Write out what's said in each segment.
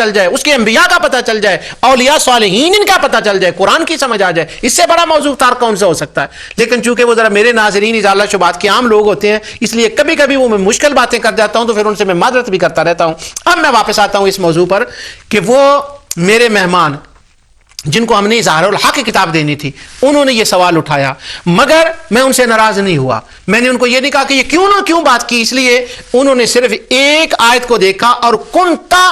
چل جائے, اس کے انبیاء کا پتہ چل جائے, اولیاء صالحین ان کا پتہ چل جائے, قرآن کی سمجھ آ جائے, اس سے بڑا موضوع تار کون سا ہو سکتا ہے. لیکن چونکہ وہ ذرا میرے ناظرین اضالہ شبہات کے عام لوگ ہوتے ہیں, اس لیے کبھی کبھی وہ میں مشکل باتیں کر جاتا ہوں, تو پھر ان سے میں معذرت بھی کرتا رہتا ہوں. اب میں واپس آتا ہوں اس موضوع پر کہ وہ میرے مہمان جن کو ہم نے اظہار الحق کی کتاب دینی تھی, انہوں نے یہ سوال اٹھایا, مگر میں ان سے ناراض نہیں ہوا. میں نے ان کو یہ نہیں کہا کہ یہ کیوں بات کی, اس لیے انہوں نے صرف ایک آیت کو دیکھا اور کنتا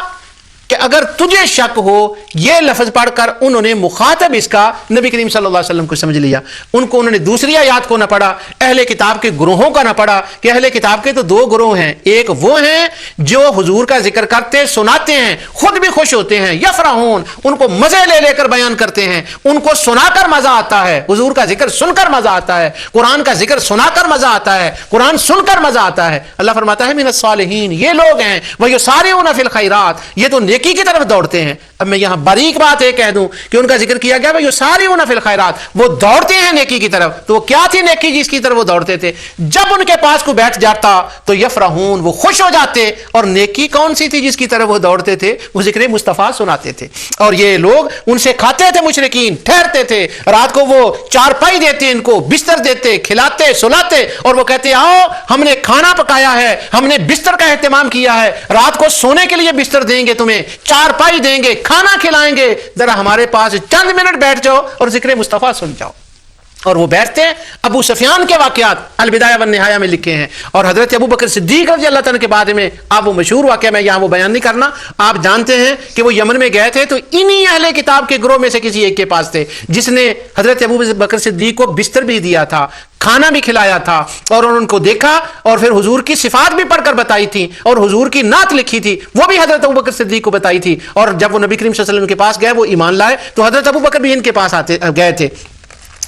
کہ اگر تجھے شک ہو, یہ لفظ پڑھ کر انہوں نے مخاطب اس کا نبی کریم صلی اللہ علیہ وسلم کو سمجھ لیا. انہوں نے دوسری آیات کو نہ پڑھا, اہل کتاب کے گروہوں کا نہ پڑھا کہ اہل کتاب کے تو دو گروہ ہیں, ایک وہ ہیں جو حضور کا ذکر کرتے سناتے ہیں, خود بھی خوش ہوتے ہیں, یفرحون, ان کو مزے لے کر بیان کرتے ہیں, ان کو سنا کر مزہ آتا ہے, حضور کا ذکر سن کر مزہ آتا ہے, قرآن کا ذکر سنا کر مزہ آتا ہے, قرآن سن کر مزہ آتا ہے. اللہ فرماتا ہے من الصالحین, یہ لوگ ہیں ویسارعون فی الخیرات, یہ تو نیکی کی طرف دوڑتے ہیں. اب میں یہاں باریک بات یہ کہہ دوں کہ ان کا ذکر کیا گیا یسارعون فی الخیرات, وہ دوڑتے ہیں نیکی کی طرف. تو وہ کیا تھی نیکی جس کی طرف وہ دوڑتے تھے؟ جب ان کے پاس کو بیٹھ جاتا تو یفرحون, وہ خوش ہو جاتے. اور نیکی کون سی تھی جس کی طرف وہ دوڑتے تھے؟ وہ ذکر مصطفیٰ سناتے تھے. اور یہ لوگ ان سے کھاتے تھے, مشرکین ٹھہرتے تھے, رات کو وہ چارپائی دیتے, ان کو بستر دیتے, کھلاتے سلاتے, اور وہ کہتے آؤ ہم نے کھانا پکایا ہے, ہم نے بستر کا اہتمام کیا ہے, رات کو سونے کے لیے بستر دیں گے, تمہیں چارپائی دیں گے, کھانا کھلائیں گے, ذرا ہمارے پاس چند منٹ بیٹھ جاؤ اور ذکر مصطفیٰ سن جاؤ. اور وہ بیٹھتے ہیں. ابو سفیان کے واقعات البدایہ والنہایہ میں لکھے ہیں, اور حضرت ابو بکر صدیق رضی اللہ تعالیٰ کے بارے میں آپ وہ مشہور واقعہ, میں یہاں وہ بیان نہیں کرنا, آپ جانتے ہیں کہ وہ یمن میں گئے تھے, تو انہی اہل کتاب کے گروہ میں سے کسی ایک کے پاس تھے جس نے حضرت ابو بکر صدیق کو بستر بھی دیا تھا, کھانا بھی کھلایا تھا, اور ان کو دیکھا اور پھر حضور کی صفات بھی پڑھ کر بتائی تھی, اور حضور کی نعت لکھی تھی, وہ بھی حضرت ابو بکر صدیق کو بتائی تھی. اور جب وہ نبی کریم صلی اللہ علیہ وسلم کے پاس گئے, وہ ایمان لائے, تو حضرت ابو بکر بھی ان کے پاس گئے تھے.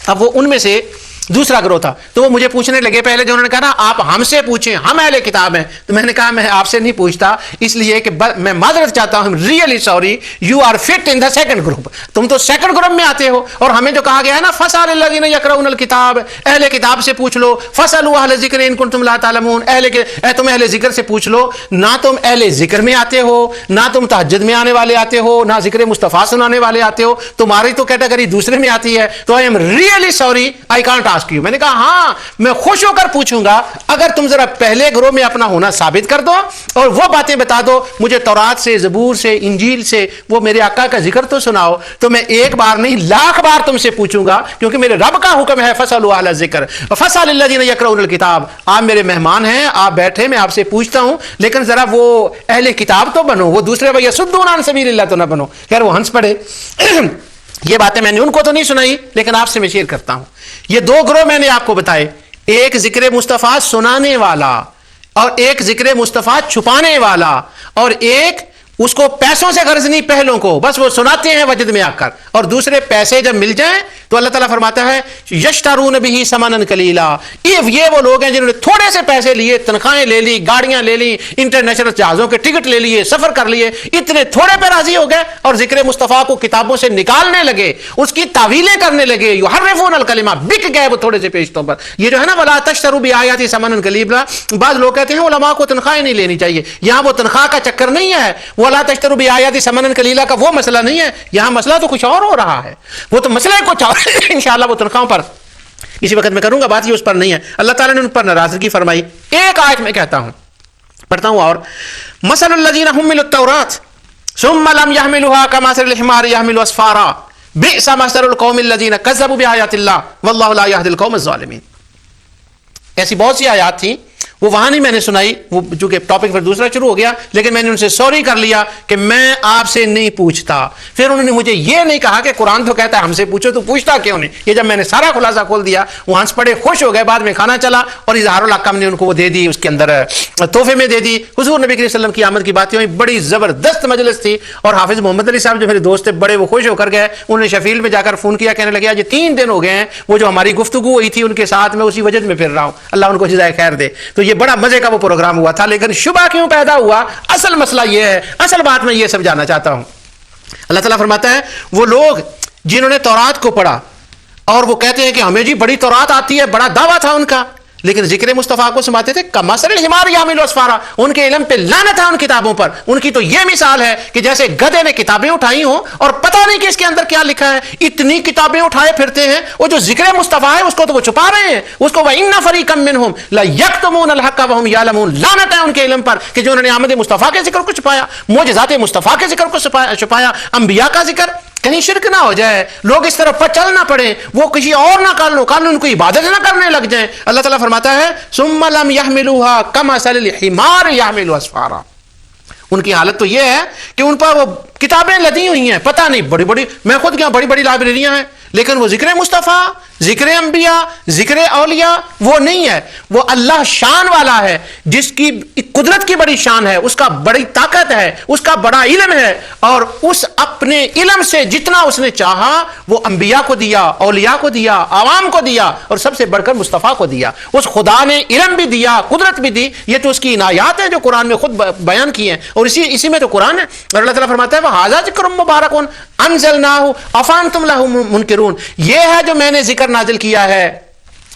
اب وہ ان میں سے دوسرا گروہ تھا, تو وہ مجھے پوچھنے لگے پہلے, جو انہوں نے کہا نا آپ ہم سے پوچھیں, ہم اہل کتاب ہیں. تو میں نے کہا میں آپ سے نہیں پوچھتا, اس لیے کہ میں معذرت چاہتا ہوں, really sorry, you are fit in the second group, تم تو سیکنڈ گروپ میں آتے ہو. اور ہمیں جو کہا گیا ہے نا فاسألوا الذین یقرؤون الکتاب, اہل کتاب سے پوچھ لو, فاسألوا اہل الذکر ان کنتم لا تعلمون, تم اہل ذکر سے پوچھ لو. نہ تم اہل ذکر میں آتے ہو, نہ تم تہجد میں آنے والے آتے ہو, نہ ذکر مصطفیٰ سنانے والے آتے ہو, تمہاری تو کیٹیگری دوسرے میں آتی ہے. تو I am really sorry, I can't ask you. میں نے کہا ہاں میں خوش ہو کر پوچھوں گا اگر تم ذرا پہلے گروہ میں اپنا ہونا ثابت کر دو اور وہ باتیں بتا دو, مجھے تورات سے, زبور سے, انجیل سے وہ میرے آقا کا ذکر تو سناؤ. تو میں ایک بار نہیں لاکھ بار تم سے پوچھوں گا, کیونکہ میرے رب کا حکم ہے فاسألوا اہل الذکر فاسألوا الذین یقرؤون الکتاب. آپ میرے مہمان ہیں, آپ بیٹھے, میں آپ سے پوچھتا ہوں, لیکن ذرا وہ اہل کتاب تو بنو, وہ دوسرے ویصدون عن سبیل اللہ تو نہ بنو. خیر وہ ہنس پڑے. یہ باتیں میں نے ان کو تو نہیں سنائی, لیکن آپ سے میں شیئر کرتا ہوں. یہ دو گروہ میں نے آپ کو بتائے, ایک ذکر مصطفیٰ سنانے والا, اور ایک ذکر مصطفیٰ چھپانے والا, اور ایک اس کو پیسوں سے غرض نہیں, پہلوں کو بس وہ سناتے ہیں وجد میں آ کر, اور دوسرے پیسے جب مل جائیں تو اللہ تعالیٰ فرماتا ہے یشترون بہ ثمنا قلیلا. یہ وہ لوگ ہیں جنہوں نے تھوڑے سے پیسے لیے, تنخواہیں لے لی, گاڑیاں لے لی, انٹرنیشنل جہازوں کے ٹکٹ لے لیے, سفر کر لیے, اتنے تھوڑے پہ راضی ہو گئے, اور ذکر مصطفیٰ کو کتابوں سے نکالنے لگے, اس کی تعویلیں کرنے لگے, یحرفون الکلمہ, بک گئے وہ تھوڑے سے پیشتوں پر. یہ جو ہے نا ولا تشتروا بآیاتی ثمنا قلیلا, بعض لوگ کہتے ہیں علماء کو تنخواہیں نہیں لینی چاہیے. یہاں وہ تنخواہ کا چکر نہیں ہے, ولا تشتروا بآیاتی ثمنا قلیلا کا وہ مسئلہ نہیں ہے. یہاں مسئلہ تو کچھ اور ہو رہا ہے, وہ تو مسئلہ کچھ اور انشاءاللہ وہ تنخواہوں پر اسی وقت میں کروں گا بات, یہ اس پر نہیں ہے. اللہ تعالیٰ نے ان پر ناراضگی فرمائی. ایک آیت میں کہتا ہوں, پڑھتا ہوں, اور مثل الذین حملوا التوراۃ ثم لم يحملوها كمثل الحمار يحمل اسفارا بئس مثل القوم الذین کذبوا بآیات اللہ واللہ لا یہدی القوم الظالمین. ایسی بہت سی آیات تھیں, وہ وہاں نہیں میں نے سنائی, وہ چونکہ ٹاپک پھر دوسرا شروع ہو گیا, لیکن میں نے ان سے سوری کر لیا کہ میں آپ سے نہیں پوچھتا. پھر انہوں نے مجھے یہ نہیں کہا کہ قرآن تو کہتا ہے ہم سے پوچھو, تو پوچھتا کیوں نہیں. یہ جب میں نے سارا خلاصہ کھول دیا, وہ ہنس پڑے, خوش ہو گئے. بعد میں کھانا چلا اور اظہار الحق ہم نے ان کو وہ دے دی, اس کے اندر تحفے میں دے دی. حضور نبی کریم صلی اللہ علیہ وسلم کی آمد کی باتیں ہوئی, بڑی زبردست مجلس تھی. اور حافظ محمد علی صاحب جو میرے دوست تھے, بڑے وہ خوش ہو کر گئے. انہوں نے شفیل میں جا کر فون کیا, کہنے لگے آج 3 دن ہو گئے ہیں وہ جو ہماری گفتگو ہوئی تھی ان کے ساتھ, میں اسی وجہ میں پھر رہا ہوں, اللہ ان کو جزائے خیر دے. تو یہ بڑا مزے کا وہ پروگرام ہوا تھا. لیکن شبہ کیوں پیدا ہوا, اصل مسئلہ یہ ہے, اصل بات میں یہ سمجھانا چاہتا ہوں. اللہ تعالیٰ فرماتا ہے وہ لوگ جنہوں نے تورات کو پڑھا اور وہ کہتے ہیں کہ ہمیں جی بڑی تورات آتی ہے, بڑا دعویٰ تھا ان کا, لیکن ذکر مصطفیٰ کو سماتے تھے کمثل الحمار یحمل اسفارا. ان کے علم پہ لعنت ہے ان کتابوں پر. ان کی تو یہ مثال ہے کہ جیسے گدھے نے کتابیں اٹھائی ہوں اور پتہ نہیں کہ اس کے اندر کیا لکھا ہے. اتنی کتابیں اٹھائے پھرتے ہیں. وہ جو ذکر مصطفیٰ ہے اس کو تو وہ چھپا رہے ہیں. اس کو وَإِنَّ فَرِيقًا مِّنْهُمْ لَيَكْتُمُونَ الْحَقَّ وَهُمْ يَعْلَمُونَ. لعنت ہے ان کے علم پر کہ جو انہوں نے آمد مصطفیٰ کے ذکر کو چھپایا, معجزات مصطفیٰ کے ذکر کو چھپایا, انبیاء کا ذکر. کہیں شرک نہ ہو جائے, لوگ اس طرف پر چل نہ پڑے, وہ کسی اور نہ کر لو, ان کو عبادت نہ کرنے لگ جائیں. اللہ تعالیٰ فرماتا ہے ثم لم يحملوها كمثل الحمار يحمل اسفارا. ان کی حالت تو یہ ہے کہ ان پر وہ کتابیں لدی ہوئی ہیں, پتہ نہیں بڑی بڑی, میں خود کیا بڑی بڑی لائبریریاں ہیں, لیکن وہ ذکر مصطفیٰ, ذکر انبیاء, ذکر اولیاء وہ نہیں ہے. وہ اللہ شان والا ہے, جس کی قدرت کی بڑی شان ہے, اس کا بڑی طاقت ہے, اس کا بڑا علم ہے, اور اس اپنے علم سے جتنا اس نے چاہا وہ انبیاء کو دیا, اولیاء کو دیا, عوام کو دیا, اور سب سے بڑھ کر مصطفیٰ کو دیا. اس خدا نے علم بھی دیا, قدرت بھی دی. یہ تو اس کی عنایات ہیں جو قرآن میں خود بیان کی ہیں, اور اسی میں تو قرآن ہے. اور اللہ تعالیٰ فرماتا ہے وَهَذَا ذِكْرٌ مُبَارَكٌ أَنزَلْنَاهُ أَفَأَنْتُمْ لَهُ مُنْكِرُونَ. یہ ہے جو میں نے ذکر نازل کیا ہے,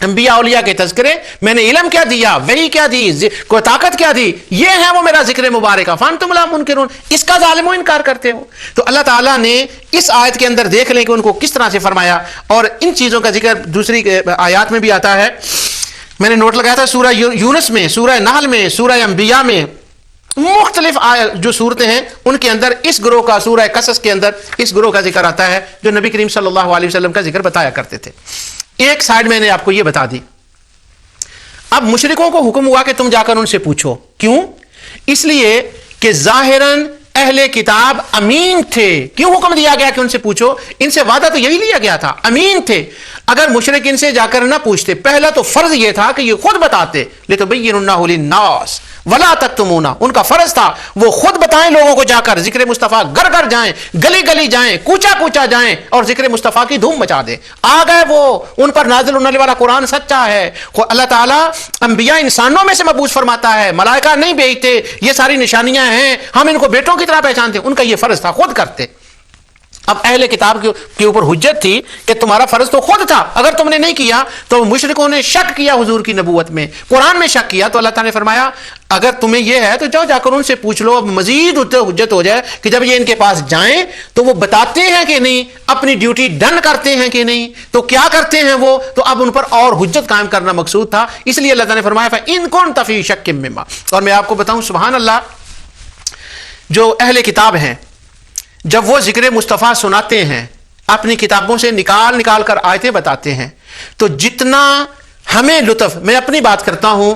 انبیاء اولیاء کے تذکرے. میں نے علم کیا دیا, وحی کیا دی, کو طاقت کیا دی, یہ ہے وہ میرا ذکر مبارک. فانتم لا منکرون, اس کا ظالموں انکار کرتے ہو. تو اللہ تعالیٰ نے اس آیت کے اندر دیکھ لیں کہ ان کو کس طرح سے فرمایا, اور ان چیزوں کا ذکر دوسری آیات میں بھی آتا ہے. میں نے نوٹ لگایا تھا سورہ یونس میں, سورہ نحل میں, سورہ انبیاء میں, مختلف جو صورتیں ہیں ان کے اندر اس گروہ کا, سورہ قصص کے اندر اس گروہ کا ذکر آتا ہے جو نبی کریم صلی اللہ علیہ وسلم کا ذکر بتایا کرتے تھے. ایک سائڈ میں نے آپ کو یہ بتا دی. اب مشرکوں کو حکم ہوا کہ تم جا کر ان سے پوچھو. کیوں؟ اس لیے کہ ظاہراً اہل کتاب امین تھے. کیوں حکم دیا گیا کہ ان سے پوچھو؟ ان سے وعدہ تو یہی لیا گیا تھا, امین تھے. اگر مشرک ان سے جا کر نہ پوچھتے, پہلا تو فرض یہ تھا کہ یہ خود بتاتے, لِتُبَيِّنُنَّهُ لِلنَّاسِ وَلَا تَكْتُمُونَ. ان کا فرض تھا وہ خود بتائیں لوگوں کو, جا کر ذکر مصطفیٰ گھر گھر جائیں, گلی گلی جائیں, کوچا کوچا جائیں, اور ذکر مصطفیٰ کی دھوم مچا دیں. آ گئے وہ, ان پر نازل ہونے والا قرآن سچا ہے. اللہ تعالیٰ انبیاء انسانوں میں سے مبعوث فرماتا ہے, ملائکہ نہیں بھیجتے. یہ ساری نشانیاں ہیں, ہم ان کو بیٹوں کی طرح پہچانتے. ان کا یہ فرض تھا, خود کرتے. اب اہل کتاب کے اوپر حجت تھی کہ تمہارا فرض تو خود تھا, اگر تم نے نہیں کیا. تو مشرکوں نے شک کیا حضور کی نبوت میں, قرآن میں شک کیا. تو اللہ تعالیٰ نے فرمایا اگر تمہیں یہ ہے تو جا کر ان سے پوچھ لو. اب مزید حجت ہو جائے کہ جب یہ ان کے پاس جائیں تو وہ بتاتے ہیں کہ نہیں, اپنی ڈیوٹی ڈن کرتے ہیں کہ نہیں, تو کیا کرتے ہیں وہ. تو اب ان پر اور حجت قائم کرنا مقصود تھا. اس لیے اللہ تعالیٰ نے فرمایا فَإِن كُنتَ فِي شَكٍّ مِّمَّا. اور میں آپ کو بتاؤں سبحان اللہ, جو اہل کتاب ہیں جب وہ ذکر مصطفیٰ سناتے ہیں, اپنی کتابوں سے نکال نکال کر آیتیں بتاتے ہیں, تو جتنا ہمیں لطف, میں اپنی بات کرتا ہوں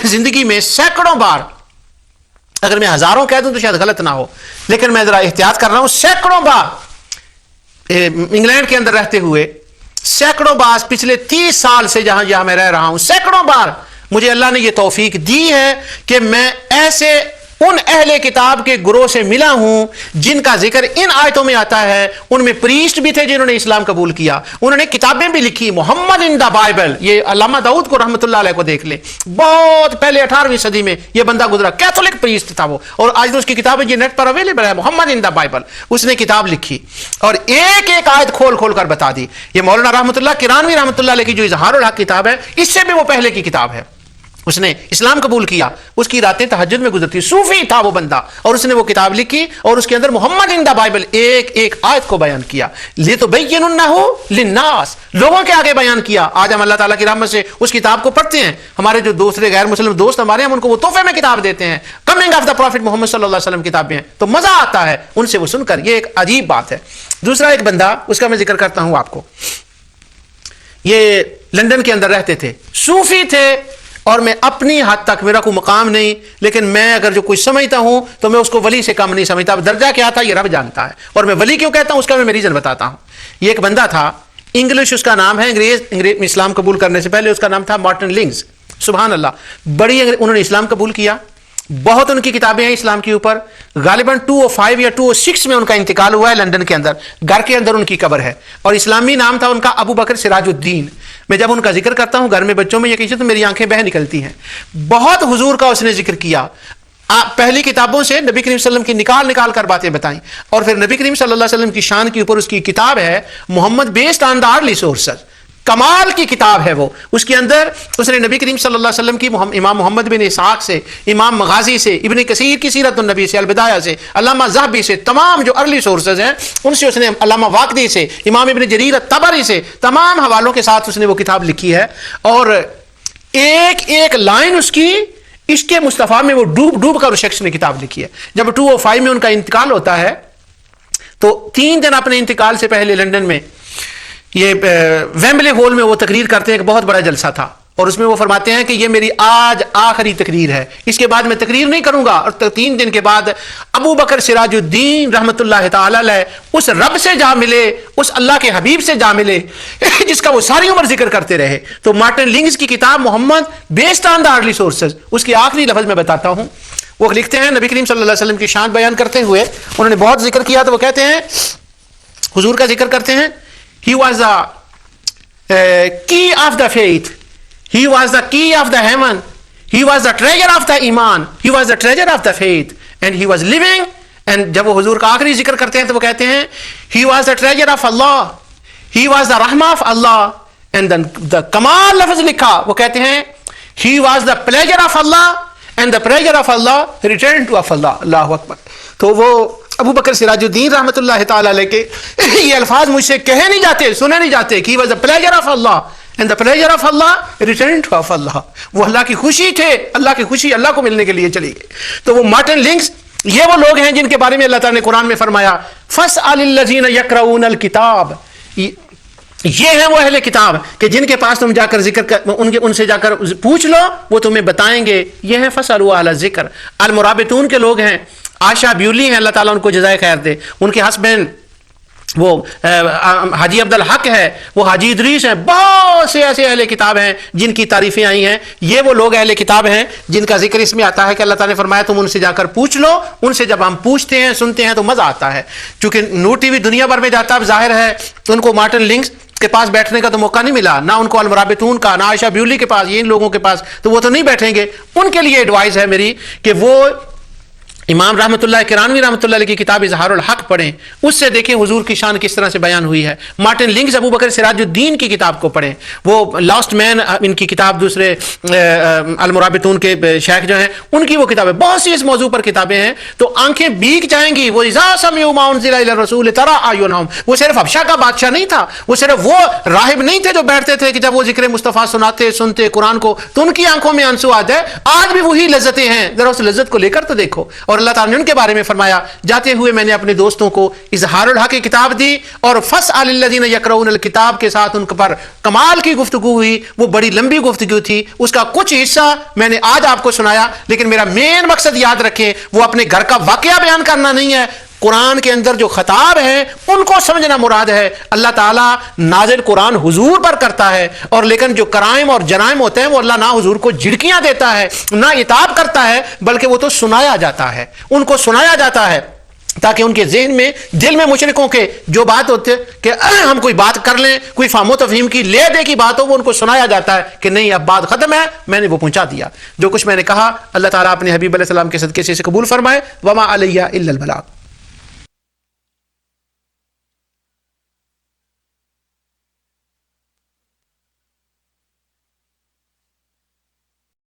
زندگی میں سینکڑوں بار, اگر میں ہزاروں کہہ دوں تو شاید غلط نہ ہو, لیکن میں ذرا احتیاط کر رہا ہوں, سینکڑوں بار انگلینڈ کے اندر رہتے ہوئے, سینکڑوں بار پچھلے 30 سال سے جہاں میں رہ رہا ہوں, سینکڑوں بار مجھے اللہ نے یہ توفیق دی ہے کہ میں ایسے ان اہل کتاب کے گروہ سے ملا ہوں جن کا ذکر ان آیتوں میں آتا ہے. ان میں پریسٹ بھی تھے جنہوں نے اسلام قبول کیا, انہوں نے کتابیں بھی لکھی, محمد ان دا بائبل. یہ علامہ داؤد کو رحمۃ اللہ علیہ کو دیکھ لیں, بہت پہلے 18ویں صدی میں یہ بندہ گزرا, کیتھولک پریسٹ تھا وہ, اور آج اس کی کتابیں یہ نیٹ پر اویلیبل ہے, محمد ان دا بائبل. اس نے کتاب لکھی اور ایک ایک آیت کھول کھول کر بتا دی. یہ مولانا رحمۃ اللہ کرانوی رحمۃ اللہ علیہ کی جو اظہار الحق کتاب ہے, اس سے بھی وہ پہلے کی کتاب ہے. اس نے اسلام قبول کیا, اس کی راتیں تہجد میں گزرتی, صوفی تھا وہ بندہ, اور اس نے وہ کتاب لکھی اور اس کے اندر محمد ان دا بائبل ایک ایک آیت کو بیان کیا. لِتُبَيِّنُنَّهُ لِلنَّاسِ, لوگوں کے آگے بیان کیا. آج ہم اللہ تعالیٰ کی رحمت سے اس کتاب کو پڑھتے ہیں. ہمارے جو دوسرے غیر مسلم دوست ہمارے ہیں, ہم ان کو وہ تحفے میں کتاب دیتے ہیں, کمنگ آف دا پروفٹ محمد صلی اللہ علیہ وسلم کتابیں ہیں, تو مزہ آتا ہے ان سے وہ سن کر. یہ ایک عجیب بات ہے. دوسرا ایک بندہ, اس کا میں ذکر کرتا ہوں آپ کو, یہ لندن کے اندر رہتے تھے, صوفی تھے, اور میں اپنی حد تک, میرا کوئی مقام نہیں, لیکن میں اگر جو کچھ سمجھتا ہوں تو میں اس کو ولی سے کم نہیں سمجھتا. درجہ کیا تھا یہ رب جانتا ہے, اور میں ولی کیوں کہتا ہوں اس کا میں ریزن بتاتا ہوں. یہ ایک بندہ تھا, انگلش اس کا نام ہے, انگریز اسلام قبول کرنے سے پہلے اس کا نام تھا مارٹن لنگز. سبحان اللہ, بڑی انہوں نے اسلام قبول کیا, بہت ان کی کتابیں ہیں اسلام کے اوپر. غالباً 205 یا 206 میں ان کا انتقال ہوا ہے لندن کے اندر, گھر کے اندر ان کی قبر ہے, اور اسلامی نام تھا ان کا ابو بکر سراج الدین. میں جب ان کا ذکر کرتا ہوں گھر میں بچوں میں یہ کہتے تو میری آنکھیں بہہ نکلتی ہیں. بہت حضور کا اس نے ذکر کیا, پہلی کتابوں سے نبی کریم صلی اللہ علیہ وسلم کی نکال نکال کر باتیں بتائیں, اور پھر نبی کریم صلی اللہ علیہ وسلم کی شان کے اوپر اس کی کتاب ہے Muhammad based on the early sources, کمال کی کتاب ہے وہ. اس کے اندر اس نے نبی کریم صلی اللہ علیہ وسلم کی امام محمد بن اسحاق سے، امام مغازی سے، ابن کثیر کی سیرت النبی سے، البدایہ سے، علامہ ذہبی سے، تمام جو ارلی سورسز ہیں ان سے اس نے، علامہ واقدی سے، امام ابن جریر الطبری سے، تمام حوالوں کے ساتھ اس نے وہ کتاب لکھی ہے. اور ایک ایک لائن اس کی عشق مصطفیٰ میں وہ ڈوب ڈوب کر اس شخص نے کتاب لکھی ہے. جب 205 میں ان کا انتقال ہوتا ہے تو 3 دن اپنے انتقال سے پہلے لندن میں یہ ویمبلے ہال میں وہ تقریر کرتے ہیں، ایک بہت بڑا جلسہ تھا، اور اس میں وہ فرماتے ہیں کہ یہ میری آج آخری تقریر ہے، اس کے بعد میں تقریر نہیں کروں گا. اور 3 دن کے بعد ابو بکر سراج الدین رحمۃ اللہ تعالی علیہ اس رب سے جا ملے، اس اللہ کے حبیب سے جا ملے جس کا وہ ساری عمر ذکر کرتے رہے. تو مارٹن لنگز کی کتاب Muhammad based on the early sources, اس کی آخری لفظ میں بتاتا ہوں. وہ لکھتے ہیں نبی کریم صلی اللہ علیہ وسلم کی شان بیان کرتے ہوئے انہوں نے بہت ذکر کیا، تو وہ کہتے ہیں حضور کا ذکر کرتے ہیں، he was the key of the faith, he was the key of the heaven, he was the treasure of the iman, he was the treasure of the faith, and he was living. And جب وہ حضور کا آخری ذکر کرتے ہیں تو وہ کہتے ہیں he was the treasure of Allah, he was the rahmah of Allah, and then the kamal لفظ لکھا، وہ کہتے ہیں he was the pleasure of Allah and the pleasure of Allah returned to Allah. اللہ اکبر. تو وہ ابو بکر سراج الدین رحمۃ اللہ تعالی علیہ کے یہ الفاظ مجھ سے کہے نہیں جاتے، سنے نہیں جاتے کہ he was the pleasure of Allah and the pleasure of Allah returned to Allah. وہ اللہ کی خوشی تھے، اللہ کی خوشی اللہ کو ملنے کے لیے چلی گئی. تو وہ مارٹن لنگز یہ وہ لوگ ہیں جن کے بارے میں اللہ تعالیٰ نے قرآن میں فرمایا فَاسْأَلِ الَّذِينَ يَقْرَؤُونَ الْكِتَابَ، یہ ہیں وہ اہل کتاب کہ جن کے پاس تم جا کر ان سے جا کر پوچھ لو، وہ تمہیں بتائیں گے. یہ ہیں فَاسْأَلُوا أَهْلَ الذِّكْرِ، المرابطون کے لوگ ہیں. عائشہ بیولی ہیں، اللہ تعالیٰ ان کو جزائے خیر دے. ان کے ہسبینڈ وہ حاجی عبد الحق ہے، وہ حاجی ادریس ہیں. بہت سے ایسے اہل کتاب ہیں جن کی تعریفیں آئی ہیں. یہ وہ لوگ اہل کتاب ہیں جن کا ذکر اس میں آتا ہے کہ اللہ تعالیٰ نے فرمایا تم ان سے جا کر پوچھ لو. ان سے جب ہم پوچھتے ہیں سنتے ہیں تو مزہ آتا ہے. چونکہ نور ٹی وی دنیا بھر میں جاتا ہے، ظاہر ہے تو ان کو مارٹن لنگز کے پاس بیٹھنے کا تو موقع نہیں ملا، نہ ان کو المرابطون کا، نہ عائشہ بیولی کے پاس، ان لوگوں کے پاس، تو وہ تو نہیں بیٹھیں گے. ان کے لیے ایڈوائز ہے میری کہ وہ امام رحمۃ اللہ کرانوی رحمۃ اللہ علیہ کی کتاب اظہار الحق پڑھیں، اس سے دیکھیں حضور کی شان کس طرح سے بیان ہوئی ہے. مارٹن لنگز ابو بکر سراج الدین کی کتاب کو پڑھیں، وہ لاسٹ مین ان کی کتاب، دوسرے المرابطون کے شیخ جو ہیں ان کی وہ کتابیں، بہت سی اس موضوع پر کتابیں ہیں. تو آنکھیں بھیگ جائیں گی. وہ اذا سمعوا ما انزل الی الرسول تری اعینہم، وہ صرف حبشہ کا بادشاہ نہیں تھا، وہ صرف وہ راہب نہیں تھے جو بیٹھتے تھے کہ جب وہ ذکر مصطفیٰ سناتے سنتے قرآن کو تو ان کی آنکھوں میں آنسو آتے. آج بھی وہی لذتیں ہیں، ذرا اس لذت کو لے کر تو دیکھو. اور اللہ تعالیٰ نے ان کے بارے میں فرمایا جاتے ہوئے میں نے اپنے دوستوں کو اظہار الحق کی کتاب دی، اور فَاسْأَلِ الَّذِينَ يَقْرَؤُونَ الْكِتَابَ کے ساتھ ان پر کمال کی گفتگو ہوئی. وہ بڑی لمبی گفتگو تھی، اس کا کچھ حصہ میں نے آج آپ کو سنایا، لیکن میرا مین مقصد یاد رکھیں وہ اپنے گھر کا واقعہ بیان کرنا نہیں ہے. قرآن کے اندر جو خطاب ہیں ان کو سمجھنا مراد ہے. اللہ تعالیٰ نازل قرآن حضور پر کرتا ہے، اور لیکن جو کرائم اور جرائم ہوتے ہیں وہ اللہ نہ حضور کو جھڑکیاں دیتا ہے نہ عتاب کرتا ہے، بلکہ وہ تو سنایا جاتا ہے، ان کو سنایا جاتا ہے تاکہ ان کے ذہن میں دل میں مشرکوں کے جو بات ہوتے کہ ہم کوئی بات کر لیں، کوئی فہم و تفہیم کی لے دے کی بات ہو، وہ ان کو سنایا جاتا ہے کہ نہیں اب بات ختم ہے، میں نے وہ پہنچا دیا. جو کچھ میں نے کہا اللہ تعالیٰ اپنے حبیب علیہ السلام کے صدقے سے قبول فرمائے. وما علیہ الا البلاغ.